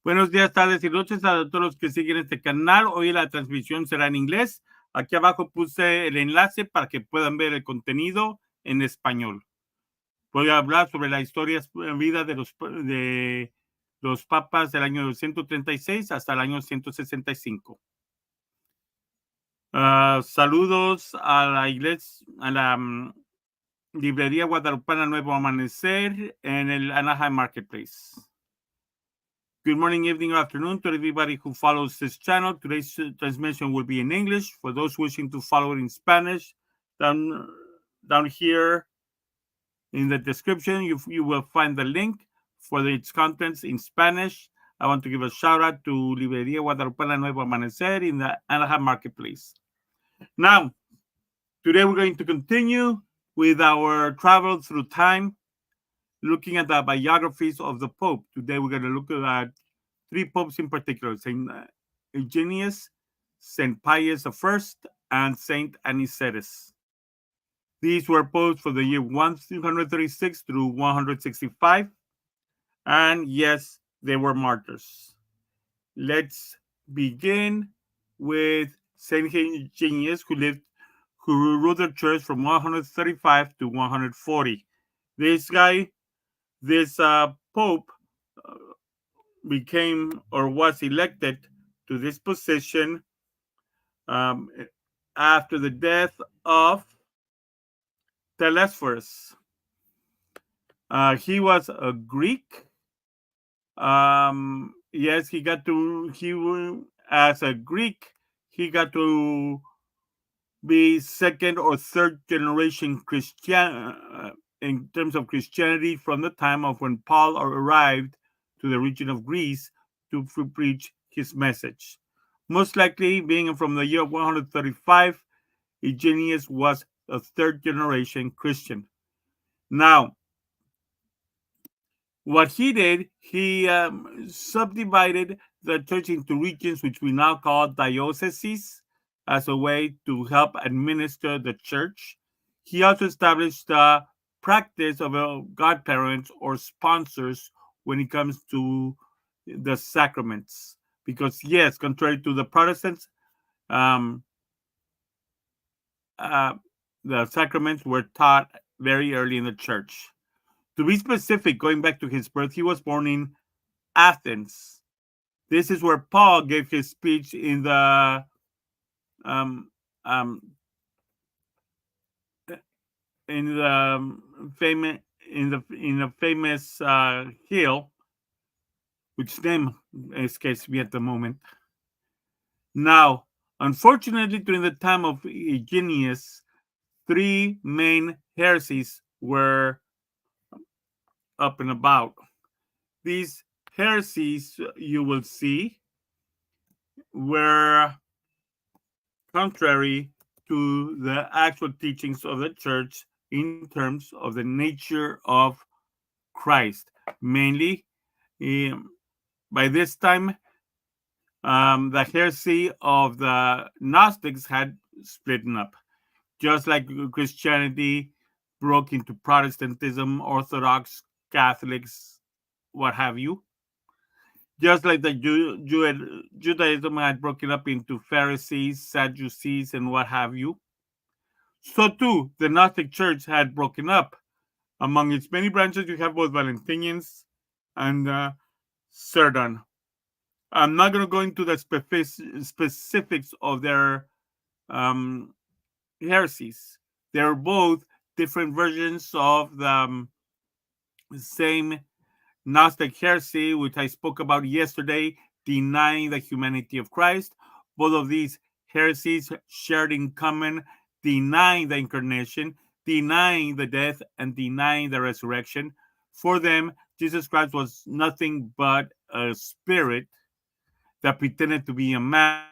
Buenos días, tardes y noches a todos los que siguen este canal. Hoy la transmisión será en inglés. Aquí abajo puse el enlace para que puedan ver el contenido en español. Voy a hablar sobre la historia vida de los papas del año 136 hasta el año 165. Saludos a la iglesia, a la librería guadalupana Nuevo Amanecer en el Anaheim Marketplace. Good morning, evening, or afternoon to everybody who follows this channel. Today's transmission will be in English. For those wishing to follow it in Spanish, down here in the description, you will find the link for its contents in Spanish. I want to give a shout out to Librería Guadalupana Nuevo Amanecer in the Anaheim Marketplace. Now, today we're going to continue with our travel through time, looking at the biographies of the Pope. Today we're going to look at three popes in particular: Saint Higinius, Saint Pius I, and Saint Anicetus. These were popes for the year 136 through 165, and yes, they were martyrs. Let's begin with Saint Higinius, who ruled the church from 135 to 140. This pope became or was elected to this position after the death of Telesphorus. He was a Greek. Yes, as a Greek, he got to be second or third generation Christian in terms of Christianity from the time of when Paul arrived to the region of Greece to preach his message. Most likely, being from the year 135, Higinius was a third generation Christian. Now, what he did, he subdivided the church into regions, which we now call dioceses, as a way to help administer the church. He also established the practice of godparents or sponsors when it comes to the sacraments. Because, yes, contrary to the Protestants, the sacraments were taught very early in the church. To be specific, going back to his birth, he was born in Athens. This is where Paul gave his speech in the famous hill, which name escapes me at the moment. Now, unfortunately, during the time of Higinius, three main heresies were up and about. These heresies, you will see, were contrary to the actual teachings of the church in terms of the nature of Christ. Mainly, by this time, the heresy of the Gnostics had split up. Just like Christianity broke into Protestantism, Orthodox, Catholics, what have you. Just like the Judaism had broken up into Pharisees, Sadducees, and what have you. So too, the Gnostic Church had broken up. Among its many branches, you have both Valentinians and Sardon. I'm not going to go into the specifics of their heresies. They're both different versions of the same Gnostic heresy, which I spoke about yesterday, denying the humanity of Christ. Both of these heresies shared in common denying the incarnation, denying the death, and denying the resurrection. For them, Jesus Christ was nothing but a spirit that pretended to be a man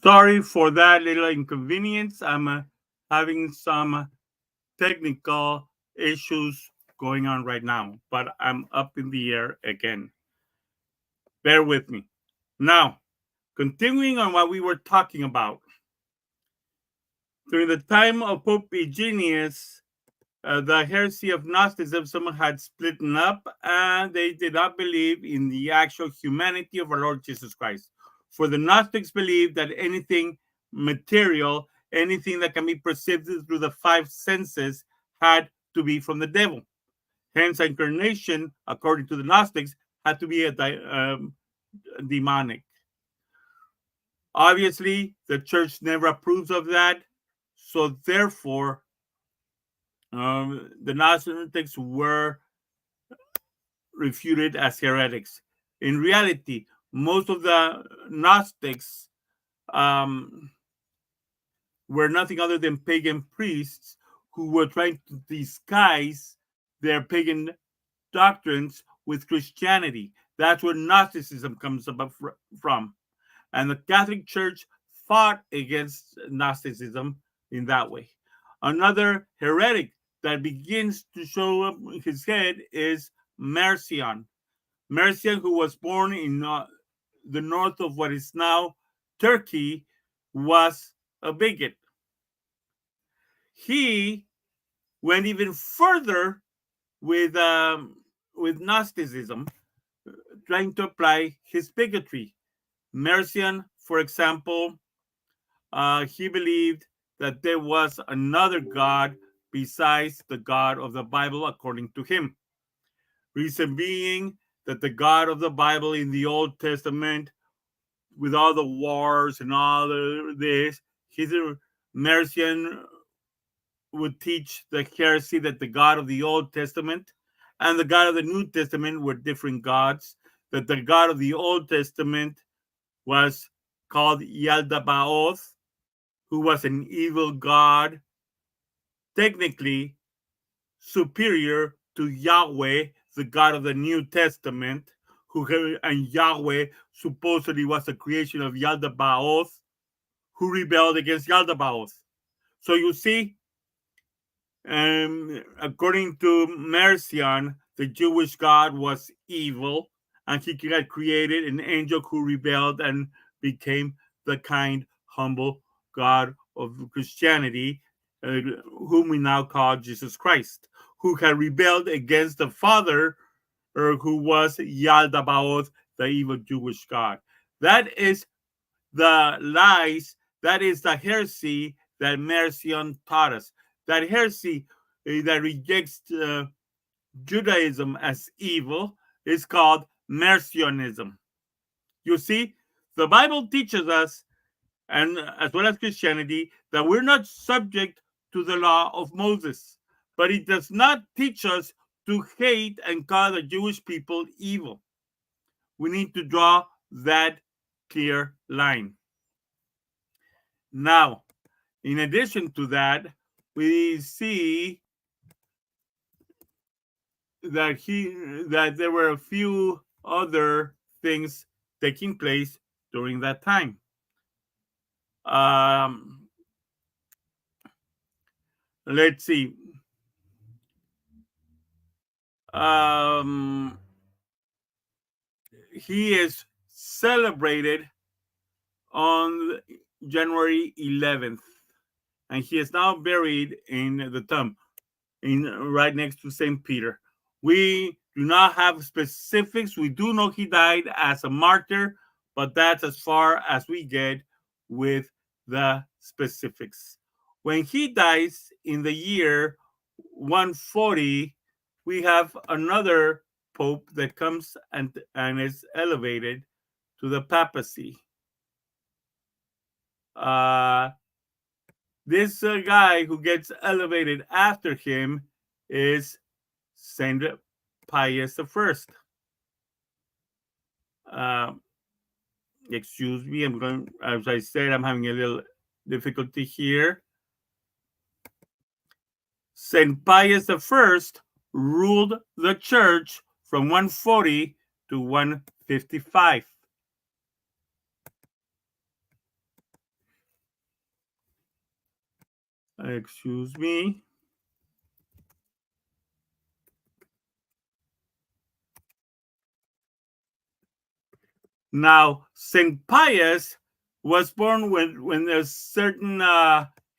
Sorry for that little inconvenience. I'm having some technical issues going on right now, but I'm up in the air again. Bear with me. Now, continuing on what we were talking about. During the time of Pope Higinius, the heresy of Gnosticism had split up, and they did not believe in the actual humanity of our Lord Jesus Christ. For the Gnostics believed that anything material, anything that can be perceived through the five senses, had to be from the devil. Hence, incarnation, according to the Gnostics, had to be demonic. Obviously, the church never approves of that. So, therefore, the Gnostics were refuted as heretics. In reality, most of the Gnostics were nothing other than pagan priests who were trying to disguise their pagan doctrines with Christianity. That's where Gnosticism comes about from. And the Catholic Church fought against Gnosticism in that way. Another heretic that begins to show up his head is Marcion. Marcion, who was born in the north of what is now Turkey, was a bigot. He went even further with Gnosticism, trying to apply his bigotry. Marcion, for example, he believed that there was another God besides the God of the Bible, according to him. Reason being that the God of the Bible in the Old Testament, with all the wars and all this, Marcion would teach the heresy that the God of the Old Testament and the God of the New Testament were different gods, that the God of the Old Testament was called Yaldabaoth, who was an evil god, technically superior to Yahweh, the God of the New Testament, and Yahweh supposedly was a creation of Yaldabaoth, who rebelled against Yaldabaoth. So you see, according to Marcion, the Jewish God was evil, and he had created an angel who rebelled and became the kind, humble God of Christianity, whom we now call Jesus Christ, who had rebelled against the Father, who was Yaldabaoth, the evil Jewish God. That is the lies, that is the heresy that Marcion taught us. That heresy that rejects Judaism as evil is called Marcionism. You see, the Bible teaches us, and as well as Christianity, that we're not subject to the law of Moses, but it does not teach us to hate and call the Jewish people evil. We need to draw that clear line. Now, in addition to that, we see that there were a few other things taking place during that time. Let's see. He is celebrated on January 11th, and he is now buried in the tomb, right next to St. Peter. We do not have specifics. We do know he died as a martyr, but that's as far as we get with the specifics. When he dies in the year 140, we have another pope that comes and is elevated to the papacy. This guy who gets elevated after him is Saint Pius I. Excuse me, as I said, I'm having a little difficulty here. Saint Pius I ruled the church from 140 to 155. Excuse me. Now, St. Pius was born when a certain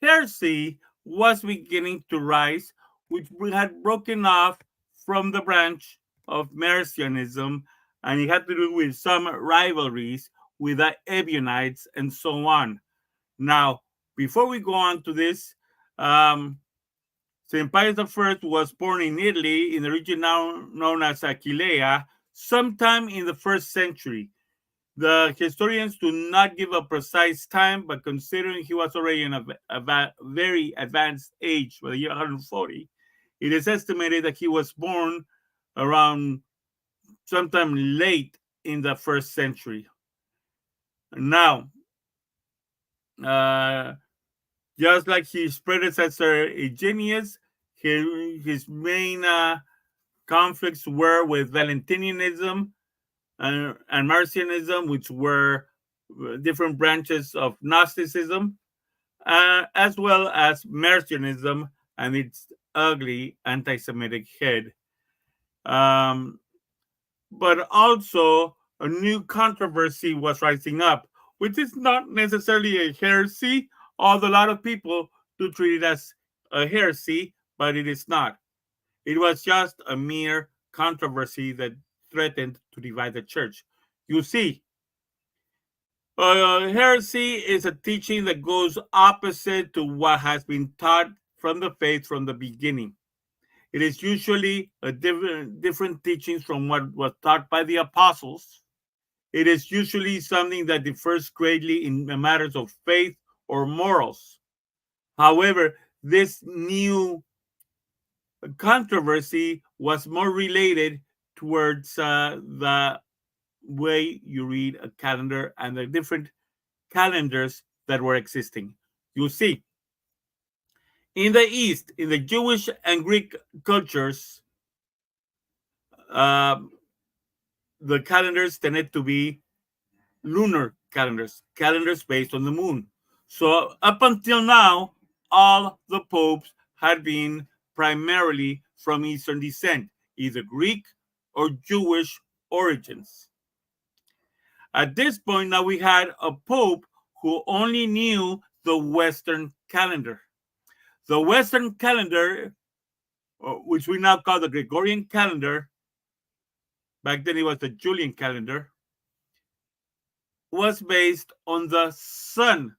heresy was beginning to rise, which had broken off from the branch of Marcionism, and it had to do with some rivalries with the Ebionites and so on. Now, before we go on to this, St. Pius I was born in Italy, in the region now known as Aquileia, sometime in the first century. The historians do not give a precise time, but considering he was already in a very advanced age, by the year 140, it is estimated that he was born around sometime late in the first century. Now, uh, just like his predecessor Higinius, his main conflicts were with Valentinianism and Marcionism, which were different branches of Gnosticism, as well as Marcionism and its ugly anti Semitic head. But also, a new controversy was rising up, which is not necessarily a heresy, although a lot of people do treat it as a heresy, but it is not. It was just a mere controversy that threatened to divide the church. You see, heresy is a teaching that goes opposite to what has been taught from the faith from the beginning. It is usually a different teachings from what was taught by the apostles. It is usually something that differs greatly in matters of faith or morals. However, this new controversy was more related towards the way you read a calendar and the different calendars that were existing. You see, in the East, in the Jewish and Greek cultures, uh, the calendars tended to be lunar calendars, calendars based on the moon. So up until now, all the popes had been primarily from Eastern descent, either Greek or Jewish origins. At this point, now we had a pope who only knew the Western calendar. The Western calendar, which we now call the Gregorian calendar, back then it was the Julian calendar, was based on the sun,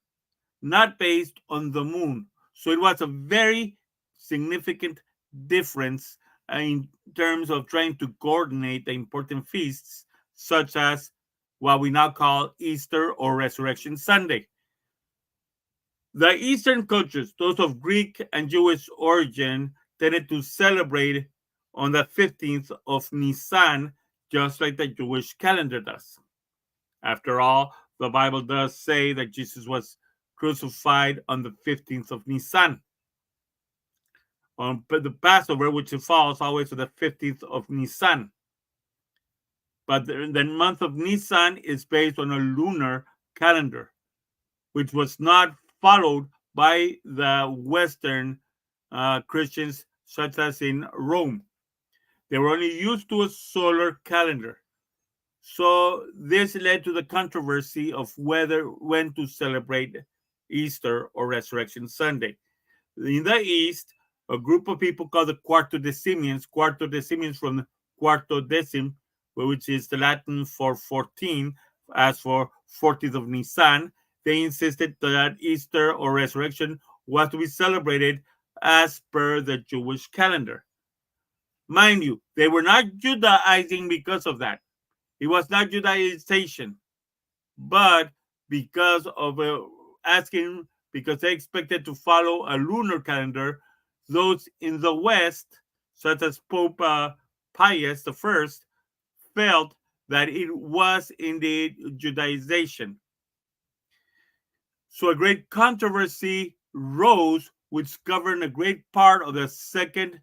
not based on the moon. So it was a very significant difference in terms of trying to coordinate the important feasts, such as what we now call Easter or Resurrection Sunday. The Eastern cultures, those of Greek and Jewish origin, tended to celebrate on the 15th of Nisan, just like the Jewish calendar does. After all, the Bible does say that Jesus was crucified on the 15th of Nisan. On the Passover, which falls always to the 15th of Nisan. But the month of Nisan is based on a lunar calendar, which was not followed by the Western Christians, such as in Rome. They were only used to a solar calendar. So this led to the controversy of when to celebrate Easter or Resurrection Sunday. In the East, a group of people called the Quartodecimians from quarto decim, which is the Latin for 14, as for 14th of Nisan, they insisted that Easter or Resurrection was to be celebrated as per the Jewish calendar. Mind you, they were not Judaizing because of that. It was not Judaization, but because of because they expected to follow a lunar calendar, those in the West, such as Pope Pius I, felt that it was indeed Judaization. So a great controversy rose, which governed a great part of the second,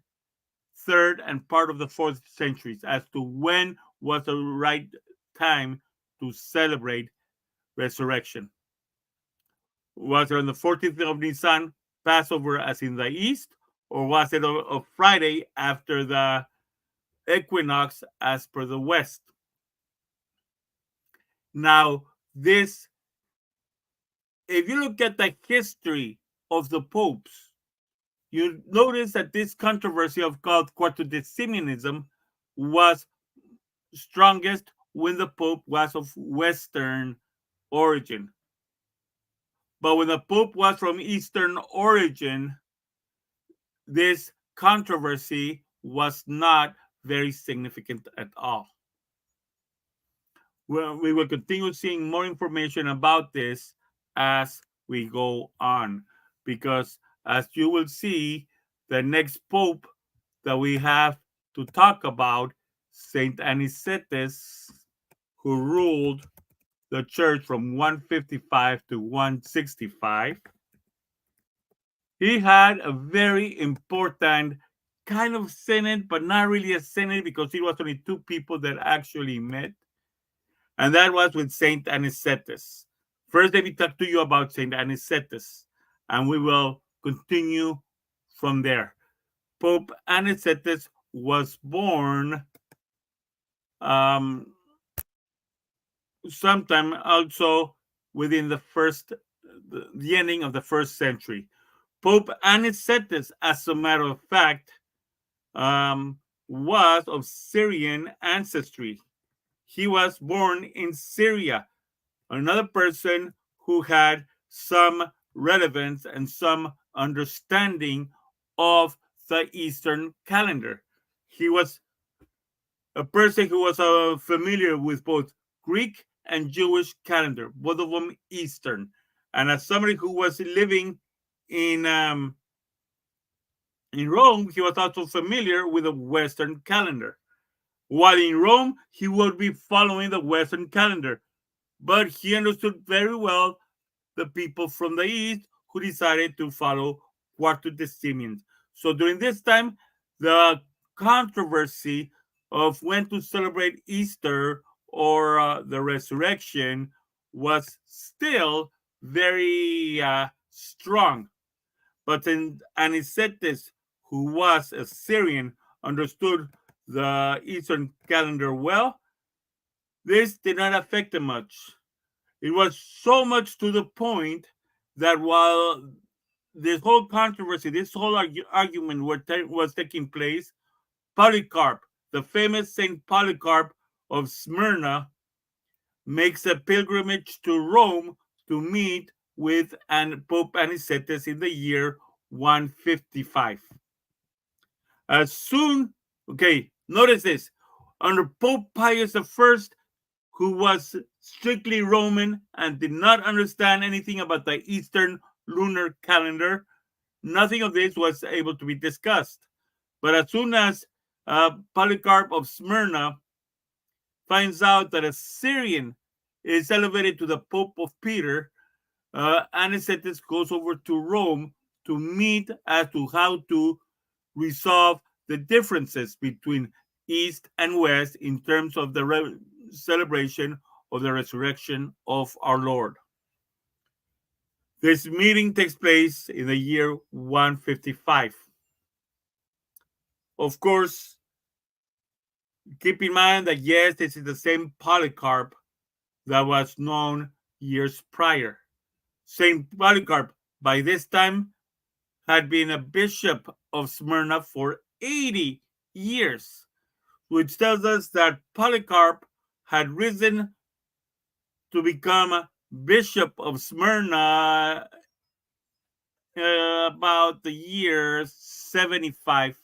third, and part of the fourth centuries as to when was the right time to celebrate resurrection. Was it on the 14th of Nisan, Passover as in the East, or was it a Friday after the equinox as per the West? Now, this, if you look at the history of the popes, you notice that this controversy of called Quartodecimism was strongest when the Pope was of Western origin. But when the Pope was from Eastern origin, this controversy was not very significant at all. Well, we will continue seeing more information about this as we go on, because as you will see, the next Pope that we have to talk about, Saint Anicetus, who ruled the church from 155 to 165. He had a very important kind of synod, but not really a synod because it was only two people that actually met. And that was with Saint Anicetus. First, let me talk to you about Saint Anicetus, and we will continue from there. Pope Anicetus was born sometime also within the ending of the first century. Pope Anicetus, as a matter of fact, was of Syrian ancestry. He was born in Syria, another person who had some relevance and some understanding of the Eastern calendar. He was a person who was familiar with both Greek and Jewish calendar, both of them Eastern. And as somebody who was living in Rome, he was also familiar with the Western calendar. While in Rome, he would be following the Western calendar, but he understood very well the people from the East who decided to follow Quartodecimians. So during this time, the controversy of when to celebrate Easter or the resurrection was still very strong. But in Anicetus, who was a Syrian, understood the Eastern calendar well, this did not affect him much. It was so much to the point that while this whole controversy, this whole argument was taking place, Polycarp, the famous Saint Polycarp of Smyrna, makes a pilgrimage to Rome to meet with Pope Anicetus in the year 155. Notice this. Under Pope Pius I, who was strictly Roman and did not understand anything about the Eastern lunar calendar, nothing of this was able to be discussed. But as soon as Polycarp of Smyrna finds out that a Syrian is elevated to the Pope of Peter, Anicetus goes over to Rome to meet as to how to resolve the differences between East and West in terms of the celebration of the resurrection of our Lord. This meeting takes place in the year 155. Of course, keep in mind that yes, this is the same Polycarp that was known years prior. Saint Polycarp, by this time, had been a bishop of Smyrna for 80 years, which tells us that Polycarp had risen to become bishop of Smyrna about the year 75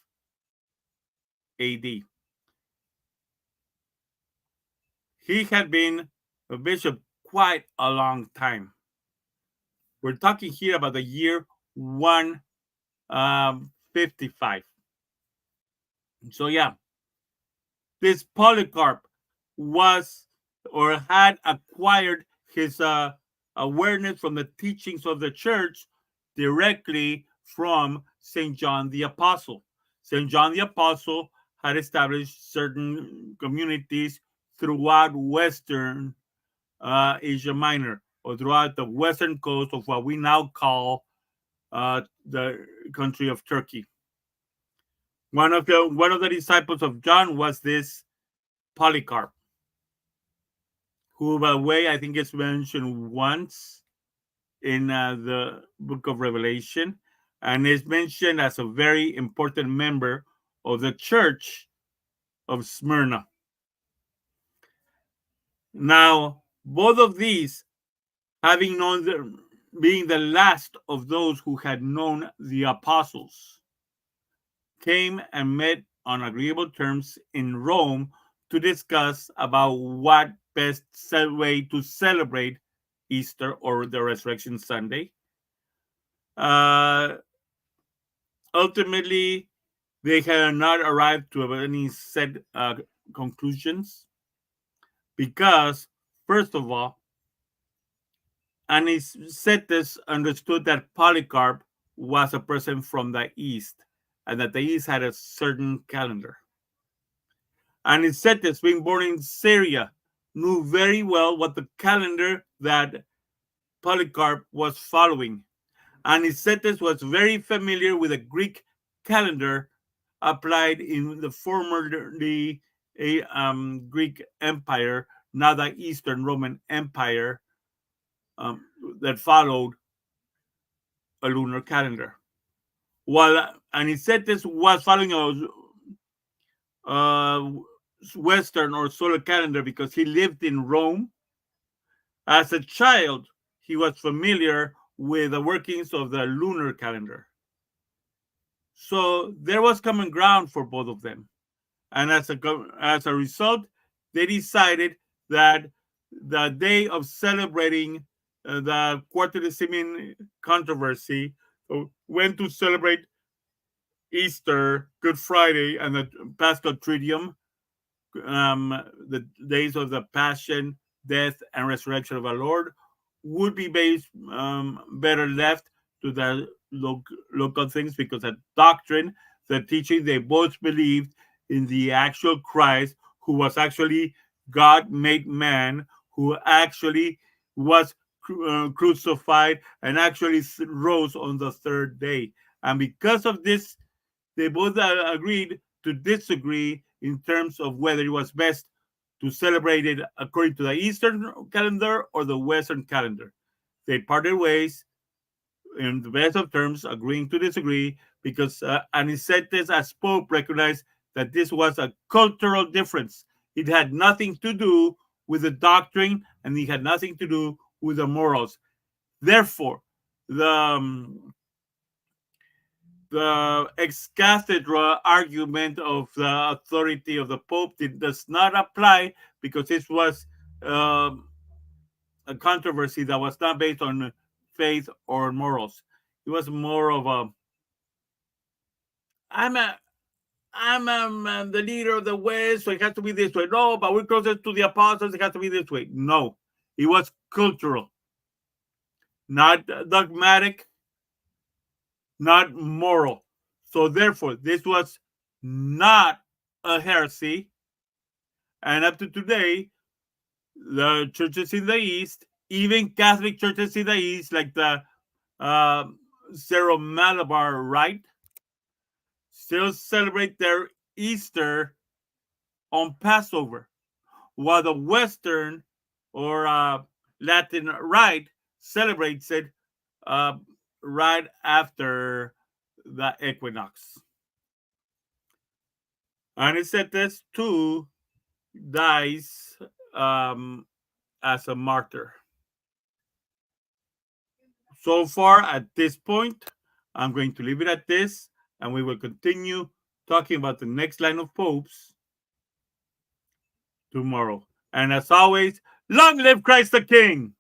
AD. He had been a bishop quite a long time. We're talking here about the year 155. So yeah, this Polycarp was or had acquired his awareness from the teachings of the church directly from St. John the Apostle. St. John the Apostle had established certain communities throughout Western Asia Minor, or throughout the western coast of what we now call the country of Turkey. One of the disciples of John was this Polycarp, who, by the way, I think is mentioned once in the book of Revelation, and is mentioned as a very important member of the church of Smyrna. Now, both of these, having known being the last of those who had known the apostles, came and met on agreeable terms in Rome to discuss about what best way to celebrate Easter or the Resurrection Sunday. Ultimately, they had not arrived to any set conclusions because, first of all, Anicetus understood that Polycarp was a person from the East and that the East had a certain calendar. Anicetus, being born in Syria, knew very well what the calendar that Polycarp was following. Anicetus was very familiar with the Greek calendar applied in the formerly Greek Empire, now the Eastern Roman Empire, that followed a lunar calendar. While Anicetus was following a Western or solar calendar because he lived in Rome, as a child, he was familiar with the workings of the lunar calendar. So there was common ground for both of them. And as a result, they decided that the day of celebrating the Quarter-Deciman controversy, when to celebrate Easter, Good Friday, and the Paschal Triduum, the days of the Passion, Death, and Resurrection of our Lord, would be based better left to the local things, because the doctrine, the teaching, they both believed in the actual Christ, who was actually God made man, who actually was crucified and actually rose on the third day. And because of this, they both agreed to disagree in terms of whether it was best to celebrate it according to the Eastern calendar or the Western calendar. They parted ways in the best of terms, agreeing to disagree, because Anicetus as Pope recognized that this was a cultural difference. It had nothing to do with the doctrine, and it had nothing to do with the morals. Therefore, the ex cathedra argument of the authority of the Pope does not apply, because this was a controversy that was not based on faith or morals. It was more of a I'm the leader of the West, so it has to be this way. No, but we're closer to the apostles, it has to be this way. No, it was cultural, not dogmatic, not moral. So therefore, this was not a heresy. And up to today, the churches in the East, even Catholic churches in the East, like the Syro-Malabar Rite, still celebrate their Easter on Passover, while the Western or Latin Rite celebrates it right after the equinox. Anicetus too dies as a martyr. So far at this point, I'm going to leave it at this, and we will continue talking about the next line of popes tomorrow. And as always, long live Christ the King!